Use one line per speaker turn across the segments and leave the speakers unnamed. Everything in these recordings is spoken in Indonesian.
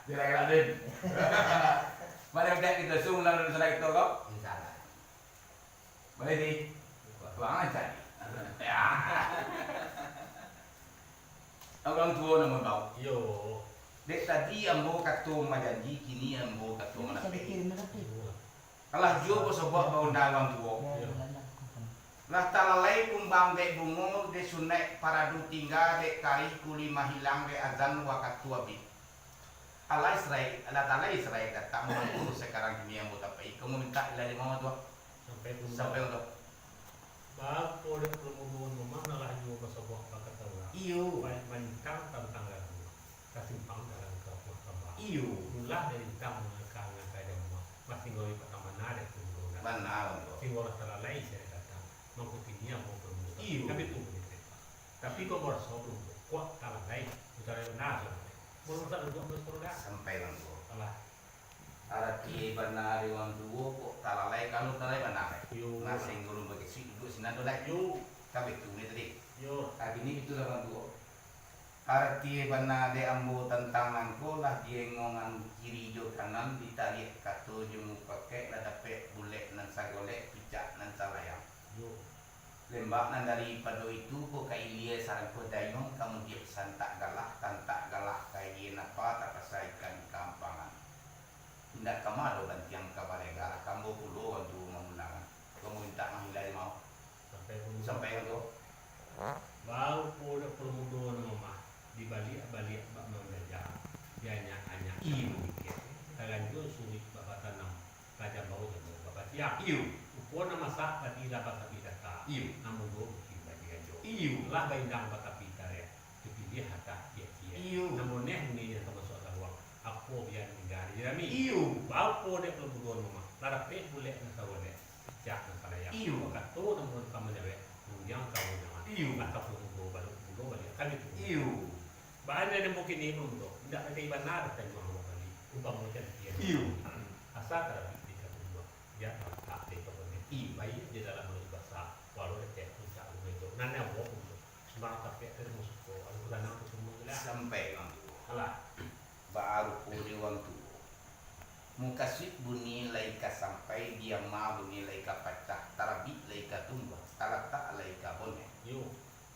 Dia din. Mana udah kita sung lang sa ito ko?
Insyaallah.
Boleh di. Wang aja. Ya. Orang tua naman daw.
Yo.
Dek tadi ambo katong majanji kini ambo katong
Bisa
napi.
dikirim na kasi.
Kalah jo ko sa buat orang tua. Lah talalay kung bang dek bungo de sunai paradu tinggal dek kari kuli mahilang de azan wakat tua bi. Allah Israel, Allah Taala Israel datang mampu sekarang ini yang buat apa? Kamu minta dari mama tua sampai untuk.
Bang, boleh permohonan mana lah juga sebuah kata orang.
Iyo,
Mencang tentang lagu. Kasimpang dalam kemakam.
iyo.
Ulah dari kamu kangen kayak rumah. Masih ngoi pertama nade permohonan.
Mana tuh?
Sing orang salah lain saya kata. Mengikuti dia mau permohonan.
Iyo.
Tapi itu begitu. Tapi kau baru sobrum. Kuat salah lain. Bicara benar. Belum tak duduk bersekolah.
Sampai lang tuh.
Salah.
Arati benar yang dua kok talalay kalau talalay benar.
Yo.
Ngasing gulung bagi si ibu sinado lagi.
Yo.
Tapi tu ni tadi.
Yo.
Tapi ini itu lang dua. Arti benar de ambo tentang angko lah dia ngongan kiri jo kanan ditarik kato jemu pakai lah dapat bulek nan sagolek pijak nan salayang.
Yo.
Lembak nan dari pado itu ko kailia sarang ko dayong kamu dia santak galah tantak galah kain apa tak pasaikan kampangan. Tidak kamado dan tiang kabalega kamu pulo untuk memulangan. Kamu minta mahilai mau sampai itu.
Baru pada permuduan mama di balik bak mengajar dia hanya
Iyo.
Kalian juga sulit bapak tanam raja bau dan bapak tiap.
Iyo.
Upon nama sak tadi dapat tapi data.
Iyo.
Namun gue mungkin bagi ajo.
Iyo.
Lah baindang bapak pita ya. Dipilih hata dia dia.
Iyo.
Namun ini yang termasuk ruang. Aku biar negara jerami.
Iyo.
Baru pada permuduan mama. Lara peh boleh nak boleh. Jak nak pada ya.
Iyo.
Kata tu namun kamu jawe. Yang kamu jangan.
Iyo.
Kata permuduan baru balik kan itu.
Iyo.
Bahan ada mungkin ini untuk tidak ada benar dan mau kali ubah macam dia.
Iyo.
Asal terlebih tidak ubah dia tak ada kebenaran.
Iyo.
Baik di dalam bahasa walau ada tidak itu. Nana mau untuk semangat tapi ada musuh ko. Kalau dan aku semua lah.
Sampai lang tu.
Alah.
Baru puli wang tu. Mukasip bunyi laika sampai dia ma bunyi laika pecah tarabit laika tumbang talata laika bonek.
Yo.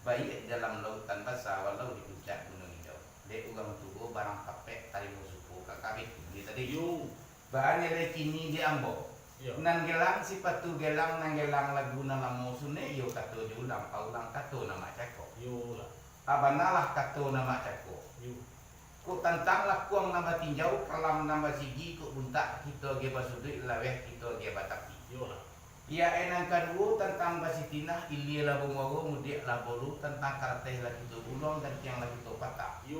Baik dalam lautan basah walau di puncak gunung hijau. Dek ugang tubuh barang kapek tali musuhku kakabit ini tadi.
Yo.
Bahannya lagi kini di ambo.
Yo.
Nan gelang si patu gelang nan gelang lagu nama musune yo kato diulang paulang kato nama cako.
Yo lah.
Abanalah kato nama cako.
Yo.
Ku tantanglah kuang nama tinjau kalam nama sigi ku buntak kita ge basudui laweh kita ge bataki.
Yo lah.
Ya enang kedua tentang basitinah ilia labu mago mudik labolu tentang karateh lagi tu bulong dan tiang lagi tu patah.
Yo.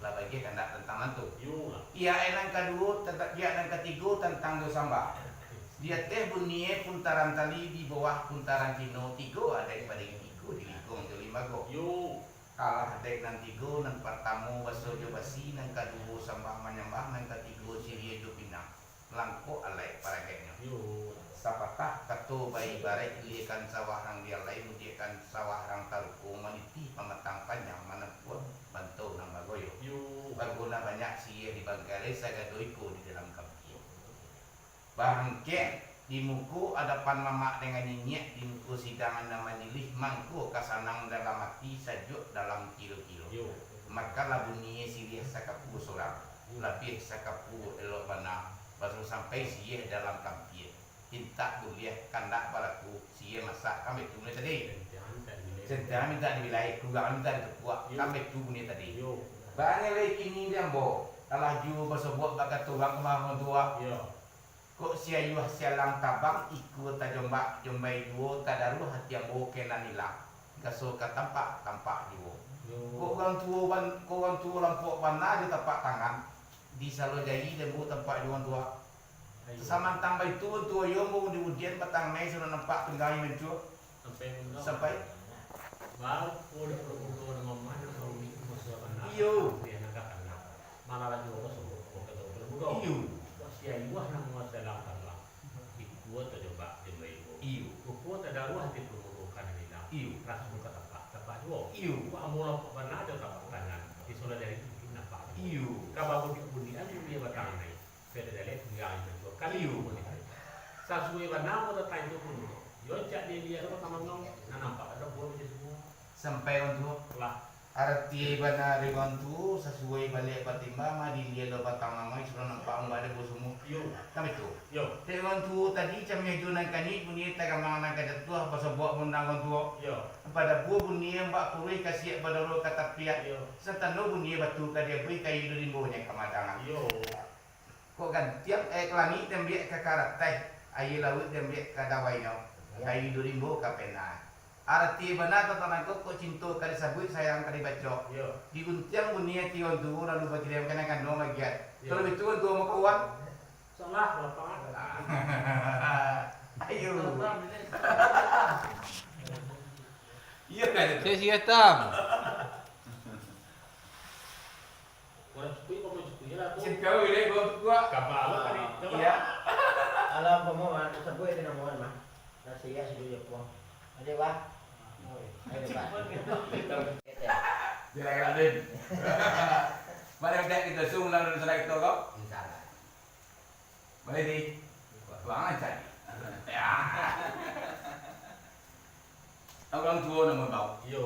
Lah bagi kandak tentang mantu.
Yo lah.
Ya enang kedua tentang ya enang ketiga tentang dosamba. Dia teh bunyi puntaran tali di bawah puntaran kino tiga ada pada tiga di likung tu lima go.
Yo.
Kalah dek nan tiga nan pertama baso jo basi nan kedua sambah menyembah nan ketiga siria jo pinang. Langko alai paragenya.
Yo.
Sapatah kato bayi barek ilikan sawah rang dia lain mudiakan sawah rang taruku maniti pamatang panjang mana pun bantu nang bagoyo.
Yo.
Baguna banyak siye di Bangkare sagadoiko di dalam kampung. Bangke di muku ada pan mama dengan nyinyek di muku sidangan nama nilih mangku kasanang dalam hati sajuk dalam kilo-kilo.
Yo.
Maka labuniye sirih sakapu sorang, lapih sakapu elok bana, baru sampai siye dalam kampung. Hinta kuliah kandak balaku siye masak kami tu ni tadi. Sedang minta dibilai, kugang minta dikuak kami tu ni tadi.
Yo.
Banyak lagi kini dia bo. Alah ju bersebuah bakat tulang kemah tua.
Yo.
Kok sia yuah sialang tabang ikut ta jombak jombai duo tadaru hati yang bo kena nilang. Gaso ka tampak juo. Kok orang tua lampok bana di tapak tangan. Di salo jai dan bo tampak juan tua. Samantang bayi tua yo mau di ujian petang mai sudah nampak tenggai mencu sampai
baru udah perlu ngomong ada kalau ini masuk anak
iyo
dia nak anak malah lagi orang sebut kita berbudak
iyo
sia iwah nang masalah lah ikut terjebak di bayi
iyo
ikut ada ruah di perbudakan ini lah
iyo
ras muka tapak dua
iyo
gua amul apa benar ada tapak tangan di soal dari itu nampak
iyo
kalau bunyi bunyi dia batang nai. Pede dale tinggal itu. Kali itu boleh. Sasui banau atau tain itu pun. Yo cak dia apa tamang nampak ada buah macam semua.
Sampai untuk
Lah.
arti bana ribantu sesuai balik patimba madi dia lo batang mamai sudah nampak enggak ada bosumu.
Yo.
Kami tu.
Yo.
Ribantu tadi camnya junan kani bunyi tak kamang kadat tua pasal buat bundang tua.
Yo.
Pada buah bunyi mbak purui kasih badaro kata pihak.
Yo.
Serta no bunyi batu kadia bui kayu rimbonya kamadangan.
Yo.
Kok kan tiap kelangi dan biak ke karatai ayu laut dan biak ke dawai no kayu rimbo ke pena. Arti benar tentang kok cinta kali sabut sayang kali baca.
Yo.
Di untiang bunyi tion tu lalu bagi dia kena kan dong lagi.
Yo.
Kalau betul kan dua mau kawan.
Salah lapangan.
Ayo. Iya kan?
Saya si Atam.
Orang cukup kau cukup ya lah tu.
Sikau ini gua.
Kapal tadi.
Iya.
Alam pemohon, sebut itu nama mah. Nasi ya sudah puang. Ada bah. Ada bah.
Dia lagi ladin. Mari kita kita zoom lalu selai kita kok.
Insyaallah.
Mari di. Bang aja. Ya. Orang tua nama bau.
Yo.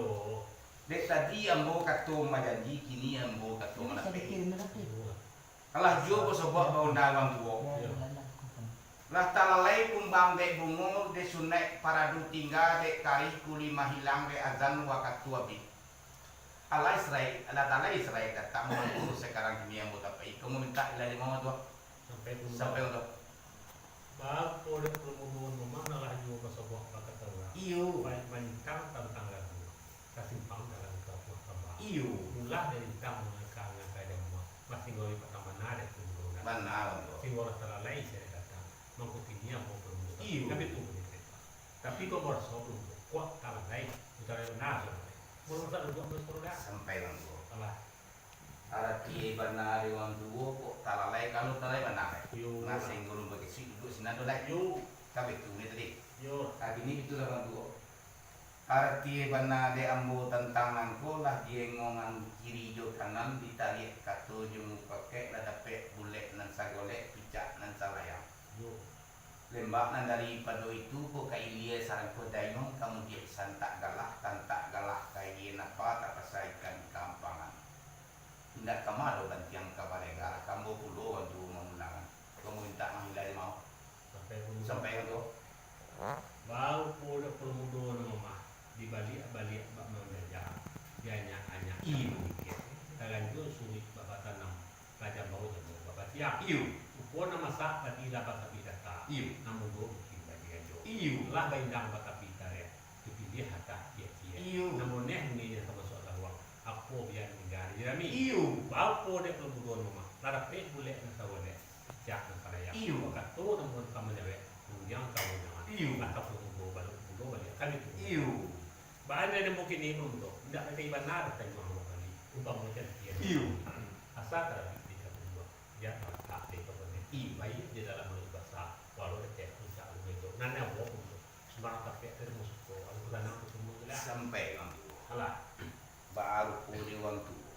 Dek tadi ambo kato majanji kini ambo kato manape.
Yo.
Alah jo ko sebab bau nawang tua. Lah talalai kumbang dek bungo de sunek paradu tinggal dek kari kuli mahilang dek azan wakat tua bi. Allah Israel, Allah Taala Israel kata mau sekarang ini yang buat apa? Kamu minta ilai mau tuh sampai untuk.
Bang, oleh permohonan memang lah juga sebuah kata orang.
Iyo.
Mencang tentang lagu. Kasimpang dalam kebuah kembang.
Iyo.
Mulai dari tang mengakang yang kaya semua. Masih ngori pertama nada tunggu.
Mana tuh?
Sing orang terlalai saya kata. Mengkuti dia mau permohonan.
Iyo.
Tapi tunggu ni cerita. Tapi kau baru sebelum kuat terlalai. Bicara yang nada. Baru tak ada bersekolah.
Sampai langsung.
Alah.
Arti benar orang tua kok talalai kalau talalai benar.
Yo.
Nasi gulung bagi si duduk sinan tu lah.
Yo.
Tapi tu ni tadi.
Yo.
Hari ini itu orang tua. Arti benar de ambo tentang angko lah dia ngongan kiri jo kanan ditarik katu jemu pakai lah dapat bulet nan sagolek picak nan salayang.
Yo.
Lembak nan dari pado itu kok kai dia sarang ko dayong kamu dia santak galak tantak galak kai napa tak pasaikan kampangan. Tidak kamado dan tiang kabalegara kamu pulau untuk mengulangan. Kamu minta menghilai mau sampai itu.
Bau pula permuduan rumah di balik bak menjajah dia hanya
Iyo.
dalam itu sulit bapak tanam raja bau jauh bapak siap
Iyo.
upon nama sah tadi dapat tapi data
Iyo.
namun go mungkin bagi ajo
Iyo.
lah bindang bapak pita ya dipilih hata dia
Iyo.
namun ini dia sama soal uang aku biar negara jerami
Iyo.
bau pula permuduan rumah lara pe boleh nasawale jak nasara ya
Iyo.
kata namun kamu dewe yang kamu jangan
Iyo.
kata permuduan balik kan itu
Iyo.
Bahan ada mungkin ini untuk tidak ada iban nada tadi orang kali ubang macam dia.
Iyo.
Asal kalau tidak berubah dia tak ada kemudian.
Iyo.
Baik di dalam mulut bahasa walau ada bisa begitu. Nana buat untuk semangat tapi terus kok aku tanam itu semua lah.
Sampai orang tua.
Alah.
Baru pulih orang tua.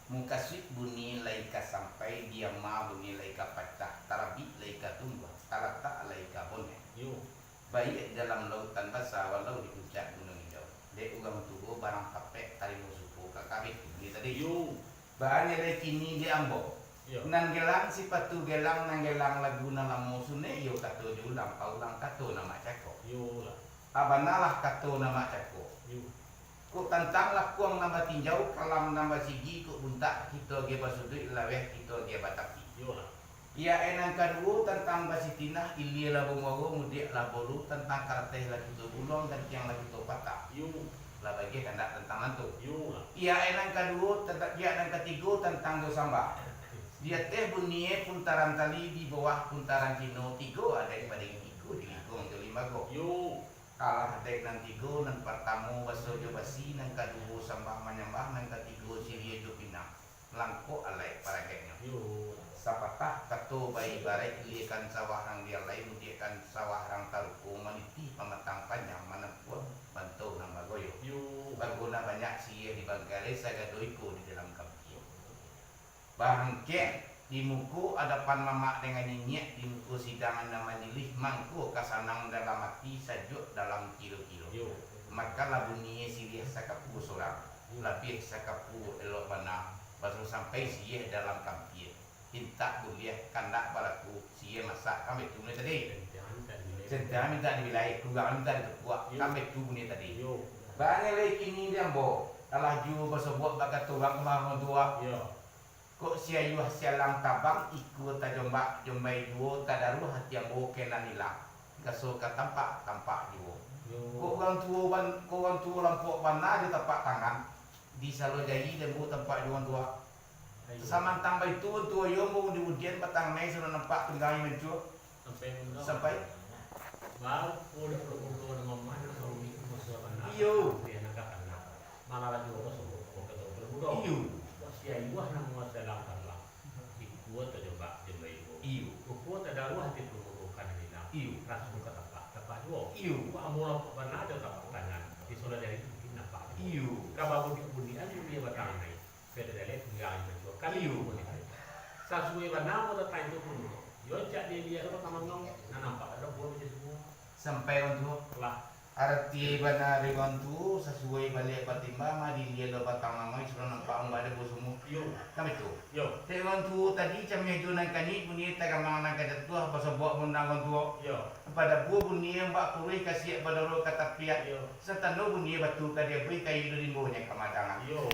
Mungkasih bunyi laika sampai dia ma bunyi laika pecah tarabi laika tumbuh talata laika bonek.
Yo.
Baik dalam lautan basah walau di puncak gunung hijau. Dek ugang tubuh barang kapek tali musuhku kakabit ini tadi.
Yo.
Bahannya dari kini di ambo.
Yo.
Nan gelang si patu gelang nan gelang lagu nama musune yo kato diulang paulang kato nama cako.
Yo lah.
Abanalah kato nama cako.
Yo.
Ku tantanglah kuang nama tinjau kalam nama sigi ku buntak kita ge basudui laweh kita ge batapi.
Yo lah.
Ya enang kedua tentang basitina ilia la bumawo mudik la bolu tentang karateh la kita bulong dan tiang la kita patah.
Yo.
La bagi kandak tentang antu.
Yo lah.
Ya enang kedua tentang ya enang ketiga tentang dosamba. Dia teh bunyi puntaran tali di bawah puntaran Cino tiga ada pada tiga di ligong ke lima go.
Yo.
Kalah dek nang tiga nang pertama baso jo basi nang kedua sambah menyembah nang ketiga siria jo pinang. Langko alai paragenya.
Yo.
Sapatah kato bayi barek ilikan sawah rang dia lain mudiakan sawah rang taruku maniti pematang panjang manapun bantu nang bagoyo.
Yo.
Baguna banyak sih di Bangkale sagadoiko di dalam kampung. Bangke di muku ada pan mama dengan nyinyek di muku sidangan nama nilih mangku kasanang dalam hati sajuk dalam kilo-kilo
Yo.
maka labuniye sirih sakapu sorang lebih sakapu elok mana baru sampai siyeh dalam kampie tinta buliah kandak balaku siyeh masak kami tu tadi sentana minta di wilayah keluar minta di kepuak kami tu bunyi tadi
Yo.
banyak lagi kini dia bo alah ju bersebuah bakat turang kemana dua
Yo.
kok sia yuah sialang tabang ikut tajomba jombai duo tadaru hati yang bo kenan hilang gaso ke tampak juo kok orang tua lampok bana di tapak tangan di salo jadi dan bu tempat juan tua sama tambah itu tua yo mau di ujian petang mai sudah nampak tengah mencu sampai
baru udah perlu dengan mana kalau ini musuh kan
iyo
dia nak kena malah lagi orang sebut perlu
iyo
sia iwah nang masa langkah lah ikut terjebak jembai itu
iyo
ikut ada ruah di perburukan ini lah
iyo
ras muka tapak jual
iyo
gua amul pernah ada tapak tangan di soal dari itu mungkin nampak
iyo
kalau di kemudian dia batang naik federale tinggal menjual kali
iyo
sasui bana mau datang itu pun yo cak dia pertama ngomong nampak ada buah macam semua
sampai untuk
lah
arti bana riwantu sesuai balik pertimbangan di dia lo batang nama sudah nampak enggak ada bosumu
yo
kami tu
yo
riwantu tadi camnya junan kani bunyi tagamang naga jatuh pasal buat mundangan tu
yo
pada buah bunyi mbak purui kasih pada ro kata pihak
yo
setanu bunyi batu kadia beri kayu dari bohnya kemadangan
yo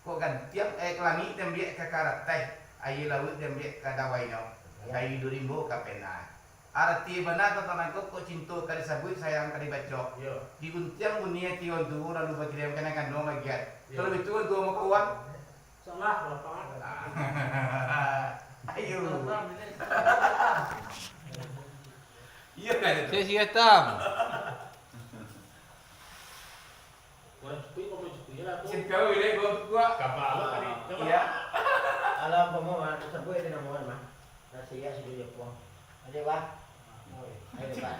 kok kan tiap kelani tembiak ke karat teh air laut tembiak ke dawai no kayu dari boh kapena arti benar tentang kok cinta kali sabut sayang kali bacok
yo
di untiang bunyi tion tu lalu bagi dia kena kan dong bagian
Ya.
kalau itu tu mau kawan
salah lapangan
ayo iya kan itu
Saya hitam.
orang sepui kau sepui lah tu
simpel ini gua
kapal kali
iya
Alam pemohon sebut itu nama mah. Nasi ya sudah puang. Ada bah. Ayo bah.